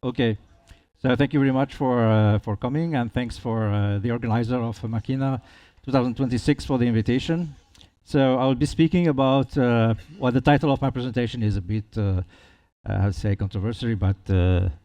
Okay, so thank you very much for coming, and thanks for the organizer of Machina 2026 for the invitation. So I will be speaking about well, the title of my presentation is a bit, I'd say, controversial, but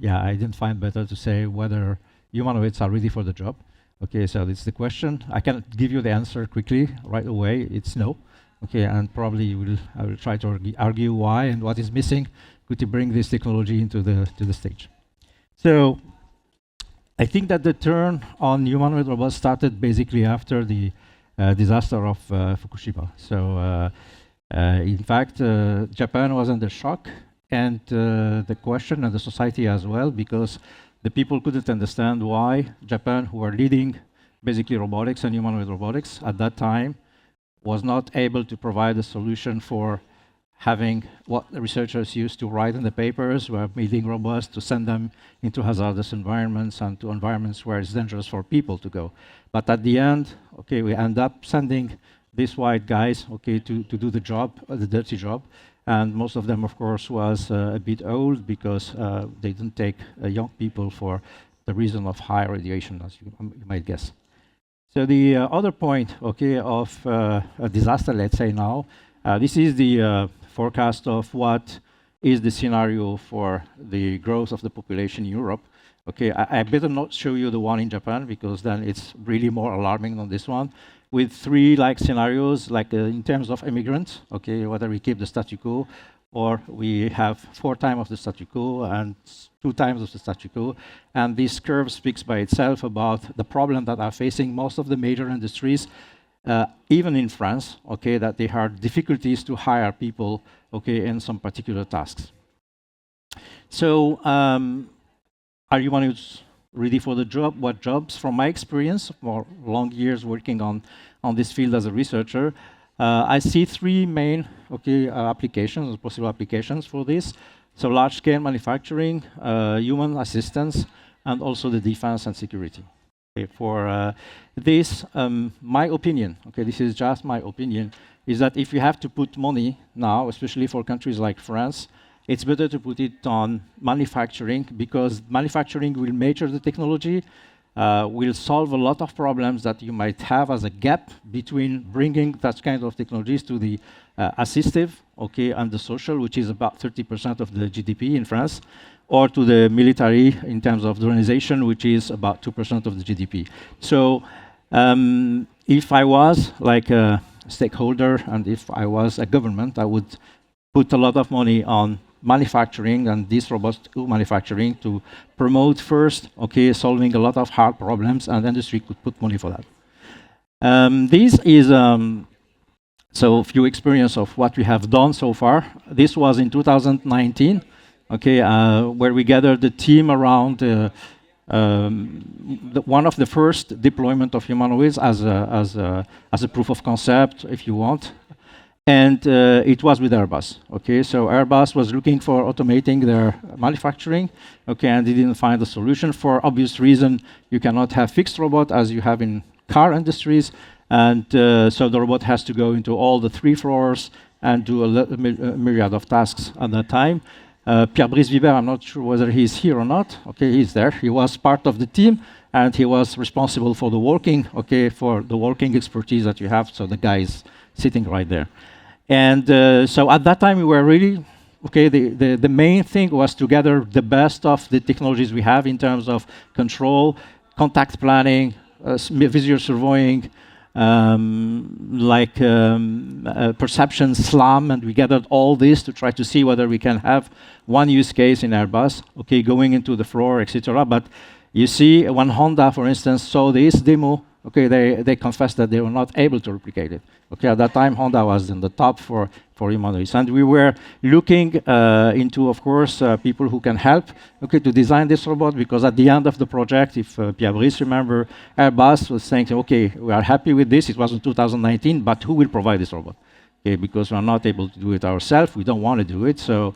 yeah, I didn't find better to say whether humanoids are ready for the job. Okay, so it's the question. I can give you the answer quickly right away. It's no. Okay, and probably I will try to argue why and what is missing to bring this technology into the stage. So I think that the turn on humanoid robots started basically after the disaster of Fukushima. So in fact, Japan was under shock, and the question, and the society as well, because the people couldn't understand why Japan, who were leading basically robotics and humanoid robotics at that time, was not able to provide a solution for having what the researchers used to write in the papers, were building robots to send them into hazardous environments and to environments where it's dangerous for people to go. But at the end, okay, we end up sending these white guys, okay, to do the job, the dirty job. And most of them, of course, was a bit old because they didn't take young people for the reason of high radiation, as you might guess. So the other point, okay, of a disaster, let's say now, this is the forecast of what is the scenario for the growth of the population in Europe. Okay, I better not show you the one in Japan because then it's really more alarming than this one. With three scenarios, in terms of immigrants, okay, whether we keep the statu quo or we have 4 times of the statu quo and 2 times of the statu quo. And this curve speaks by itself about the problem that are facing most of the major industries, even in France, okay, that they have difficulties to hire people, okay, in some particular tasks. So, are humanoids ready for the job? What jobs? From my experience, for long years working on this field as a researcher, I see 3 main, okay, applications, possible applications for this. So, large-scale manufacturing, human assistance, and also the defense and security. Okay, for this, my opinion, okay, this is just my opinion, is that if you have to put money now, especially for countries like France, it's better to put it on manufacturing, because manufacturing will mature the technology, will solve a lot of problems that you might have as a gap between bringing that kind of technologies to the assistive, okay, and the social, which is about 30% of the GDP in France, or to the military in terms of droneization, which is about 2% of the GDP. So if I was like a stakeholder and if I was a government, I would put a lot of money on manufacturing and this robust manufacturing to promote first, okay, solving a lot of hard problems, and industry could put money for that. This is so a few experience of what we have done so far. This was in 2019, okay, where we gathered the team around one of the first deployment of humanoids as a proof of concept, if you want. And it was with Airbus, okay? So Airbus was looking for automating their manufacturing, okay, and they didn't find a solution. For obvious reason, you cannot have fixed robot as you have in car industries, and so the robot has to go into all the 3 floors and do a myriad of tasks at that time. Pierre-Brice Vibert, I'm not sure whether he's here or not. Okay, he's there. He was part of the team, and he was responsible for the working, okay, for the working expertise that you have. So the guy is sitting right there. And so at that time, we were really, okay, the main thing was to gather the best of the technologies we have in terms of control, contact planning, visual surveying, perception, SLAM, and we gathered all this to try to see whether we can have one use case in Airbus, okay, going into the floor, etc. But you see, when Honda, for instance, saw this demo, okay, they confessed that they were not able to replicate it. Okay, at that time, Honda was in the top for humanoids. And we were looking into, of course, people who can help, okay, to design this robot, because at the end of the project, if Pierre-Brice remember, Airbus was saying, okay, we are happy with this. It was in 2019, but who will provide this robot? Okay, because we are not able to do it ourselves. We don't want to do it. So,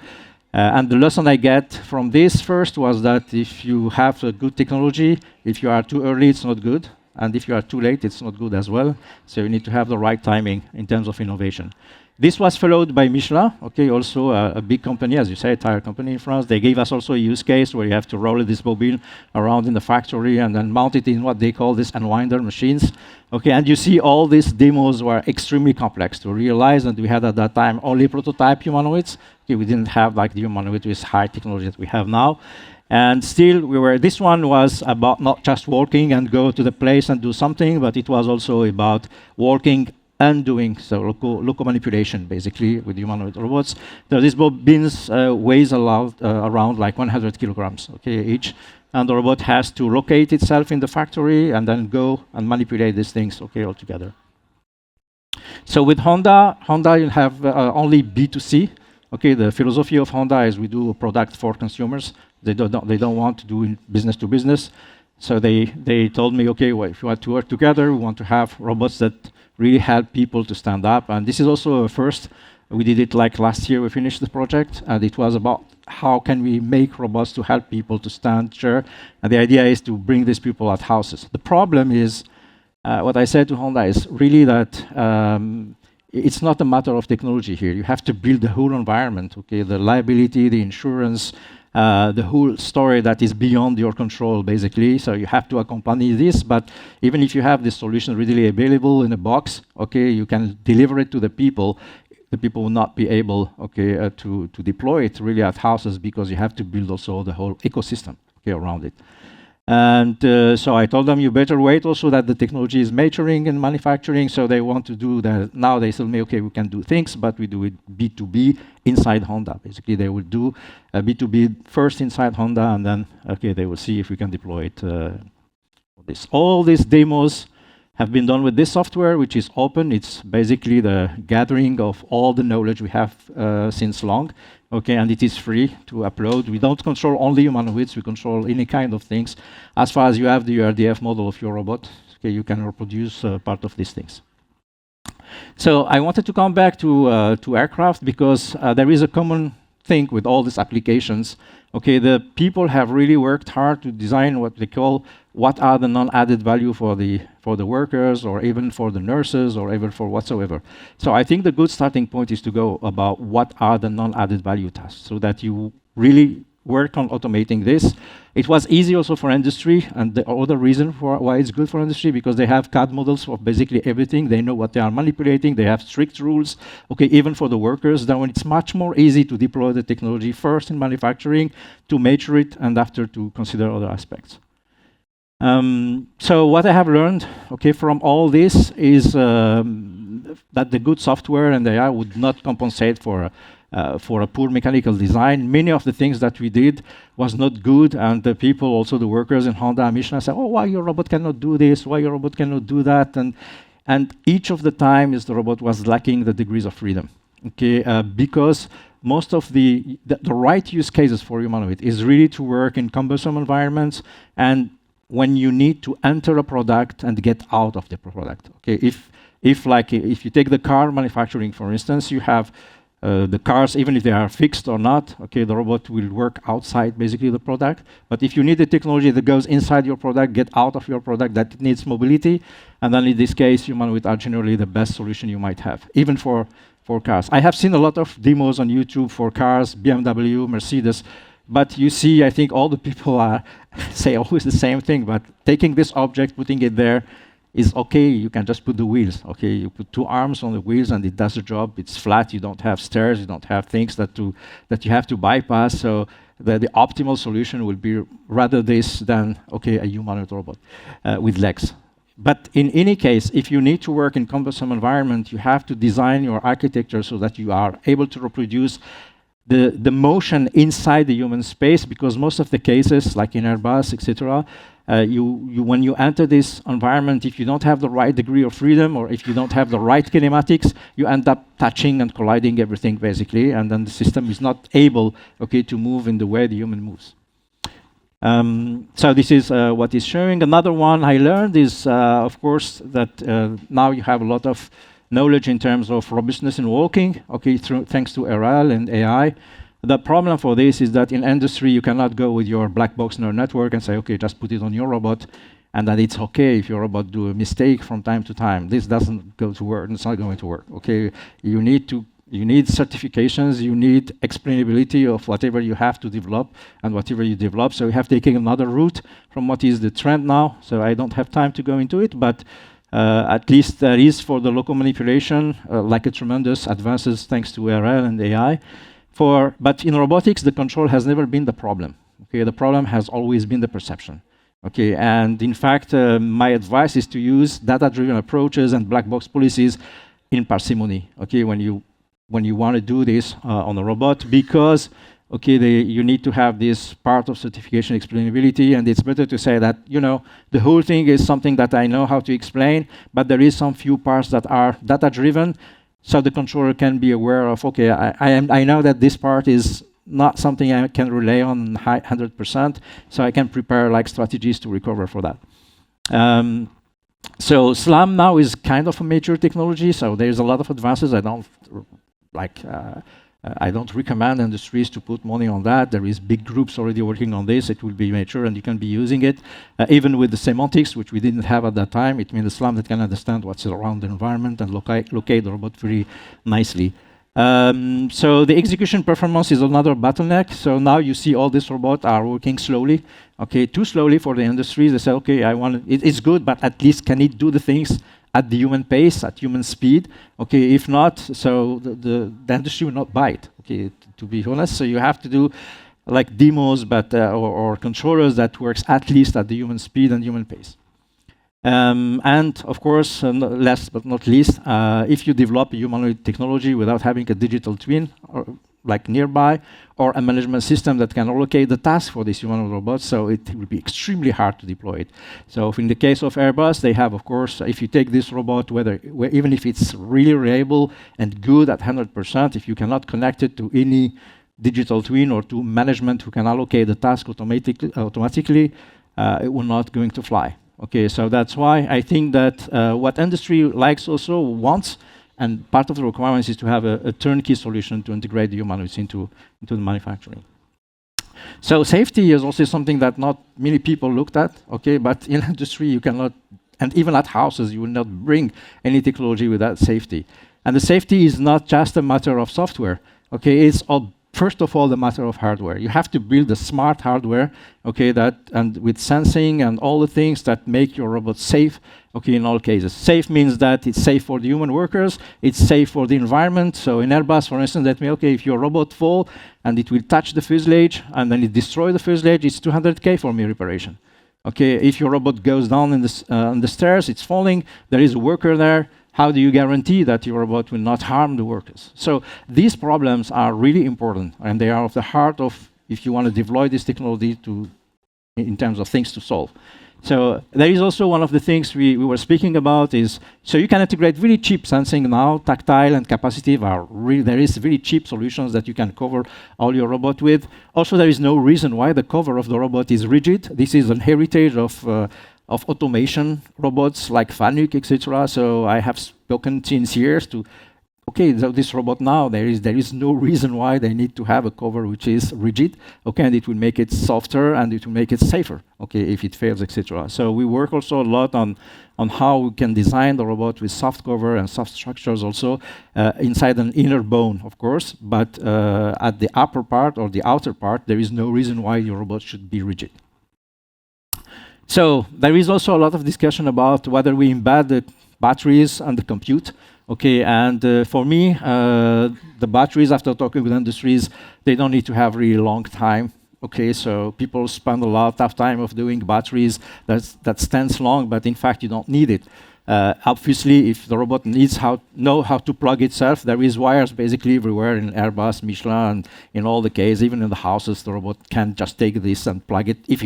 and the lesson I get from this first was that if you have a good technology, if you are too early, it's not good. And if you are too late, it's not good as well. So you need to have the right timing in terms of innovation. This was followed by Michelin, okay, also a big company, as you say, a tire company in France. They gave us also a use case where you have to roll this bobine around in the factory and then mount it in what they call these unwinder machines. Okay, and you see all these demos were extremely complex to realize, and we had at that time only prototype humanoids. Okay, we didn't have like the humanoid with high technology that we have now. And still, this one was about not just walking and go to the place and do something, but it was also about walking and doing so local manipulation, basically, with humanoid robots. So these bobines weighs around like 100 kilograms, okay, each. And the robot has to locate itself in the factory and then go and manipulate these things, okay, all together. So with Honda you have only B2C. Okay, the philosophy of Honda is we do a product for consumers. They don't want to do business to business. So they told me, okay, well, if you want to work together, we want to have robots that really help people to stand up. And this is also a first. We did it like last year, we finished the project, and it was about how can we make robots to help people to stand sure. And the idea is to bring these people at houses. The problem is, what I said to Honda is really that it's not a matter of technology here. You have to build the whole environment, okay? The liability, the insurance, the whole story that is beyond your control, basically. So you have to accompany this, but even if you have this solution readily available in a box, okay, you can deliver it to the people will not be able, okay, to deploy it really at houses because you have to build also the whole ecosystem, okay, around it. And so I told them, you better wait also that the technology is maturing in manufacturing, so they want to do that. Now they tell me, okay, we can do things, but we do it B2B inside Honda. Basically, they will do a B2B first inside Honda, and then, okay, they will see if we can deploy it. All these demos have been done with this software, which is open. It's basically the gathering of all the knowledge we have since long. Okay, and it is free to upload. We don't control only humanoids, we control any kind of things. As far as you have the RDF model of your robot, okay, you can reproduce part of these things. So I wanted to come back to aircraft because there is a common thing with all these applications. Okay, the people have really worked hard to design what they call what are the non-added value for the workers, or even for the nurses, or even for whatsoever. So I think the good starting point is to go about what are the non-added value tasks, so that you really work on automating this. It was easy also for industry, and the other reason for why it's good for industry, because they have CAD models for basically everything. They know what they are manipulating. They have strict rules. Okay, even for the workers, then it's much more easy to deploy the technology first in manufacturing, to mature it, and after to consider other aspects. So what I have learned, okay, from all this is that the good software and AI would not compensate for a poor mechanical design. Many of the things that we did was not good, and the people, also the workers in Honda and Machina, said, "Oh, why your robot cannot do this? Why your robot cannot do that?" And each of the times the robot was lacking the degrees of freedom, okay, because most of the right use cases for humanoid is really to work in cumbersome environments, and when you need to enter a product and get out of the product. Okay, if you take the car manufacturing, for instance, you have the cars, even if they are fixed or not, okay, the robot will work outside basically the product. But if you need the technology that goes inside your product, get out of your product, that needs mobility, and then in this case, humanoid are generally the best solution you might have, even for cars. I have seen a lot of demos on YouTube for cars, BMW, Mercedes, but you see, I think all the people say always the same thing, but taking this object, putting it there, is okay. You can just put the wheels. Okay, you put two arms on the wheels and it does the job. It's flat. You don't have stairs. You don't have things that you have to bypass. So the optimal solution will be rather this than, okay, a humanoid robot with legs. But in any case, if you need to work in cumbersome environment, you have to design your architecture so that you are able to reproduce the motion inside the human space, because most of the cases, like in Airbus, etc., when you enter this environment, if you don't have the right degree of freedom, or if you don't have the right kinematics, you end up touching and colliding everything, basically, and then the system is not able, okay, to move in the way the human moves. So this is what is showing. Another one I learned is, of course, that now you have a lot of knowledge in terms of robustness in walking, okay, thanks to RL and AI. The problem for this is that in industry, you cannot go with your black box neural network and say, okay, just put it on your robot. and that it's okay if your robot do a mistake from time to time. This doesn't go to work. It's not going to work. Okay, you need certifications, you need explainability of whatever you have to develop and whatever you develop. So we have taken another route from what is the trend now. So I don't have time to go into it, but at least there is for the local manipulation, like a tremendous advances thanks to ARL and AI. But in robotics, the control has never been the problem. Okay, the problem has always been the perception. Okay, and in fact, my advice is to use data-driven approaches and black box policies in parsimony. Okay, when you want to do this on a robot, because you need to have this part of certification explainability, and it's better to say that the whole thing is something that I know how to explain, but there is some few parts that are data-driven, so the controller can be aware of. Okay, I know that this part is not something I can rely on 100%, so I can prepare like strategies to recover for that. So SLAM now is kind of a mature technology, so there's a lot of advances. I don't recommend industries to put money on that. There is big groups already working on this. It will be mature and you can be using it. Even with the semantics, which we didn't have at that time, it means a SLAM that can understand what's around the environment and locate the robot very nicely. So the execution performance is another bottleneck. So now you see all these robots are working slowly. Okay, too slowly for the industry. They say, okay, it's good, but at least can it do the things at the human pace, at human speed? Okay, if not, so the industry will not buy it. Okay, to be honest, so you have to do like demos, but or controllers that works at least at the human speed and human pace. And of course, last but not least, if you develop a humanoid technology without having a digital twin like nearby, or a management system that can allocate the task for these humanoid robots, so it will be extremely hard to deploy it. So in the case of Airbus, they have, of course, if you take this robot, even if it's really reliable and good at 100%, if you cannot connect it to any digital twin or to management who can allocate the task automatically, it will not going to fly. Okay, so that's why I think that what industry likes also wants, and part of the requirements is to have a turnkey solution to integrate the humanoids into the manufacturing. So safety is also something that not many people looked at, okay, but in industry you cannot, and even at houses, you will not bring any technology without safety. And the safety is not just a matter of software, okay, it's first of all the matter of hardware. You have to build a smart hardware, okay, and with sensing and all the things that make your robot safe, okay, in all cases. Safe means that it's safe for the human workers, it's safe for the environment. So in Airbus, for instance, that means, okay, if your robot fall and it will touch the fuselage and then it destroy the fuselage, it's 200K for me reparation. Okay, if your robot goes down in the stairs, it's falling, there is a worker there, how do you guarantee that your robot will not harm the workers? So these problems are really important, and they are of the heart of if you want to deploy this technology in terms of things to solve. So there is also one of the things we were speaking about is, so you can integrate really cheap sensing now, tactile and capacitive there is really cheap solutions that you can cover all your robot with. Also, there is no reason why the cover of the robot is rigid. This is an heritage of automation robots like Fanuc, etc. So I have spoken since years to, okay, so this robot now, there is no reason why they need to have a cover which is rigid, okay, and it will make it softer and it will make it safer, okay, if it fails, etc. So we work also a lot on how we can design the robot with soft cover and soft structures also inside an inner bone, of course, but at the upper part or the outer part, there is no reason why your robot should be rigid. So there is also a lot of discussion about whether we embed the batteries and the compute. Okay, and for me, the batteries, after talking with industries, they don't need to have really long time. Okay, so people spend a lot of time of doing batteries that stands long, but in fact you don't need it. Obviously, if the robot know how to plug itself, there is wires basically everywhere in Airbus, Michelin, and in all the cases, even in the houses, the robot can just take this and plug it. If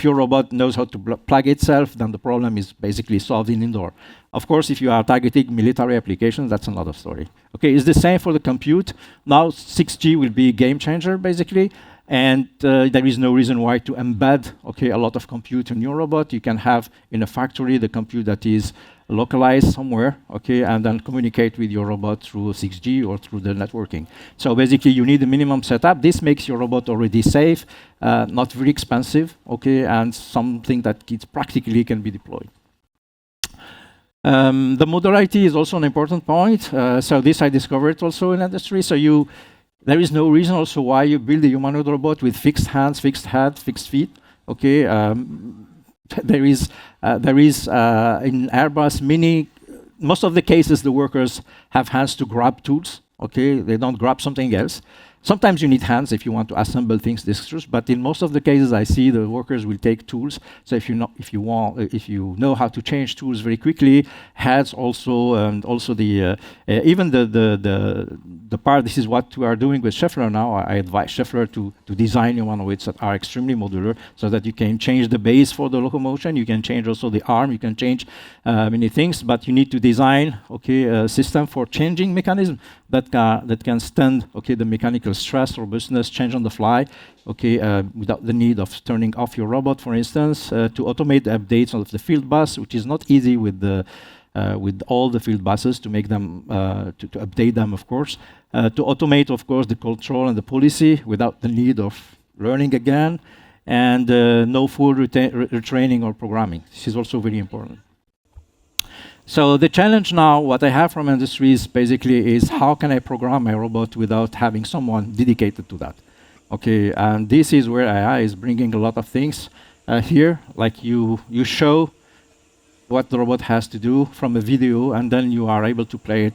your robot knows how to plug itself, then the problem is basically solved in indoor. Of course, if you are targeting military applications, that's another story. Okay, it's the same for the compute. Now 6G will be a game changer, basically. And there is no reason why to embed, okay, a lot of compute in your robot. You can have in a factory the compute that is localized somewhere, okay, and then communicate with your robot through 6G or through the networking. So basically, you need a minimum setup. This makes your robot already safe, not very expensive, okay, and something that practically can be deployed. The modularity is also an important point. So this I discovered also in industry. So there is no reason also why you build a humanoid robot with fixed hands, fixed head, fixed feet. Okay, there is in Airbus most of the cases the workers have hands to grab tools. Okay, they don't grab something else. Sometimes you need hands if you want to assemble things, but in most of the cases I see the workers will take tools. So if you know how to change tools very quickly, heads also, and also even the part. This is what we are doing with Schaeffler now. I advise Schaeffler to design humanoids that are extremely modular, so that you can change the base for the locomotion. You can change also the arm. You can change many things, but you need to design a system for changing mechanism that can stand the mechanical stress, robustness, change on the fly, without the need of turning off your robot, for instance, to automate the updates of the field bus, which is not easy with all the field buses to make them to update them, of course, to automate, of course, the control and the policy without the need of learning again, and no full retraining or programming. This is also very important. So the challenge now, what I have from industries basically is how can I program my robot without having someone dedicated to that? Okay, and this is where AI is bringing a lot of things here. Like you show what the robot has to do from a video, and then you are able to play it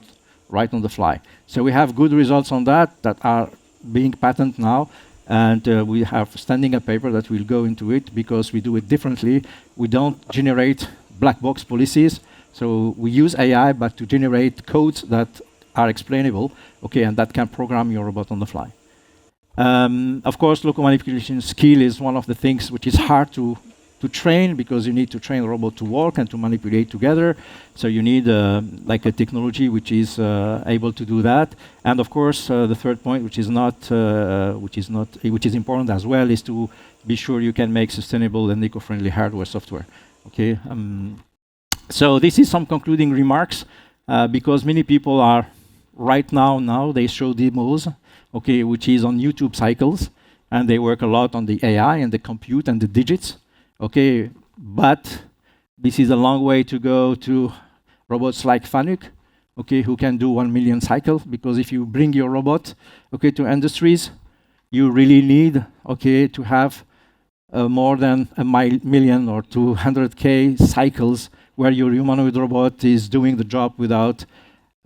right on the fly. So we have good results on that are being patented now, and we have standing a paper that will go into it because we do it differently. We don't generate black box policies. So we use AI, but to generate codes that are explainable, and that can program your robot on the fly. Of course, local manipulation skill is one of the things which is hard to train, because you need to train the robot to walk and to manipulate together. So you need like a technology which is able to do that. And of course, the third point, which is important as well, is to be sure you can make sustainable and eco-friendly hardware software. Okay. So this is some concluding remarks, because many people are right now they show demos, which is on YouTube cycles, and they work a lot on the AI and the compute and the digits, but this is a long way to go to robots like Fanuc, who can do 1 million cycles, because if you bring your robot, to industries, you really need, to have more than a million or 200K cycles where your humanoid robot is doing the job without,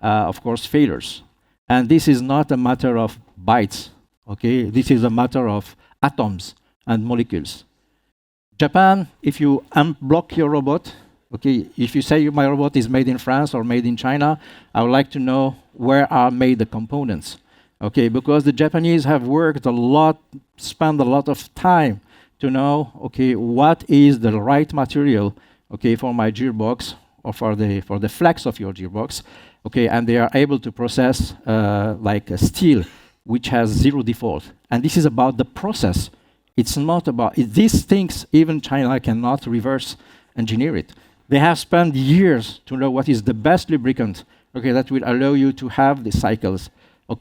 of course, failures. And this is not a matter of bytes, This is a matter of atoms and molecules. Japan, if you unblock your robot, if you say my robot is made in France or made in China, I would like to know where are made the components, because the Japanese have worked a lot, spent a lot of time to know, what is the right material, for my gearbox or for the flex of your gearbox, and they are able to process like a steel, which has 0 default. And this is about the process. It's not about these things. Even China cannot reverse engineer it. They have spent years to know what is the best lubricant, that will allow you to have the cycles.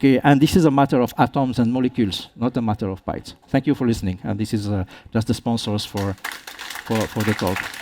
And this is a matter of atoms and molecules, not a matter of bytes. Thank you for listening. And this is just the sponsors for the talk.